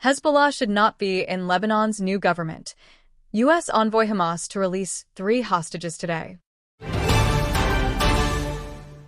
Hezbollah should not be in Lebanon's new government. U.S. Envoy Hamas to release 3 hostages today.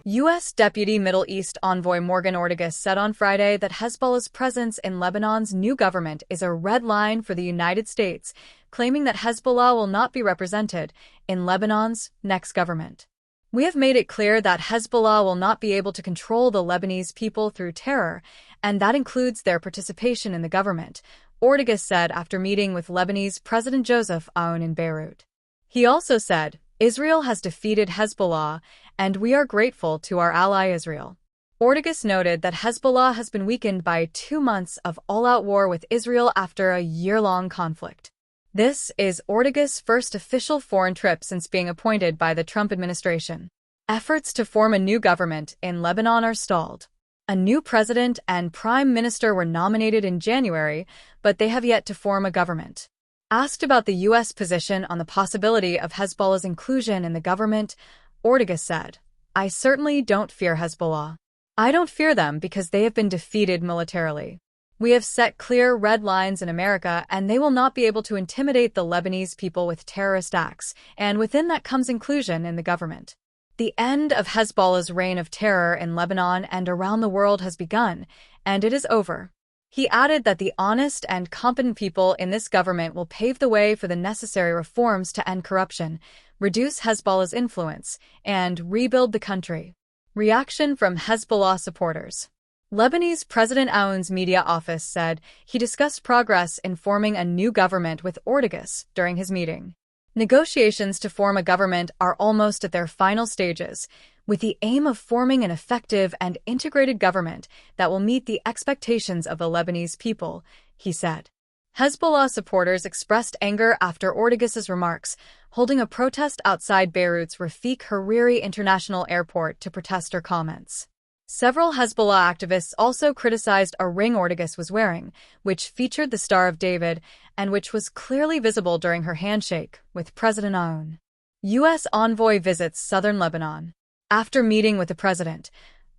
U.S. Deputy Middle East Envoy Morgan Ortagus said on Friday that Hezbollah's presence in Lebanon's new government is a red line for the United States, claiming that Hezbollah will not be represented in Lebanon's next government. "We have made it clear that Hezbollah will not be able to control the Lebanese people through terror, and that includes their participation in the government," Ortagus said after meeting with Lebanese President Joseph Aoun in Beirut. He also said, "Israel has defeated Hezbollah, and we are grateful to our ally Israel." Ortagus noted that Hezbollah has been weakened by 2 months of all-out war with Israel after a year-long conflict. This is Ortagus' first official foreign trip since being appointed by the Trump administration. Efforts to form a new government in Lebanon are stalled. A new president and prime minister were nominated in January, but they have yet to form a government. Asked about the U.S. position on the possibility of Hezbollah's inclusion in the government, Ortagus said, "I certainly don't fear Hezbollah. I don't fear them because they have been defeated militarily. We have set clear red lines in America, and they will not be able to intimidate the Lebanese people with terrorist acts, and within that comes inclusion in the government. The end of Hezbollah's reign of terror in Lebanon and around the world has begun, and it is over." He added that the honest and competent people in this government will pave the way for the necessary reforms to end corruption, reduce Hezbollah's influence, and rebuild the country. Reaction from Hezbollah supporters. Lebanese President Aoun's media office said he discussed progress in forming a new government with Ortagus during his meeting. Negotiations to form a government are almost at their final stages, with the aim of forming an effective and integrated government that will meet the expectations of the Lebanese people, he said. Hezbollah supporters expressed anger after Ortagus' remarks, holding a protest outside Beirut's Rafik Hariri International Airport to protest her comments. Several Hezbollah activists also criticized a ring Ortagus was wearing, which featured the Star of David and which was clearly visible during her handshake with President Aoun. U.S. envoy visits southern Lebanon. After meeting with the president,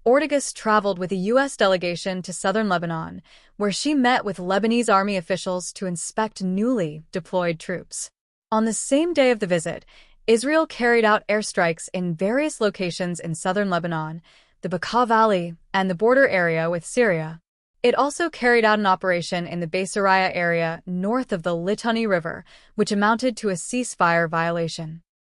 Ortagus traveled with a U.S. delegation to southern Lebanon, where she met with Lebanese army officials to inspect newly deployed troops. On the same day of the visit, Israel carried out airstrikes in various locations in southern Lebanon, the Bekaa Valley, and the border area with Syria. It also carried out an operation in the Beisariya area north of the Litani River, which amounted to a ceasefire violation.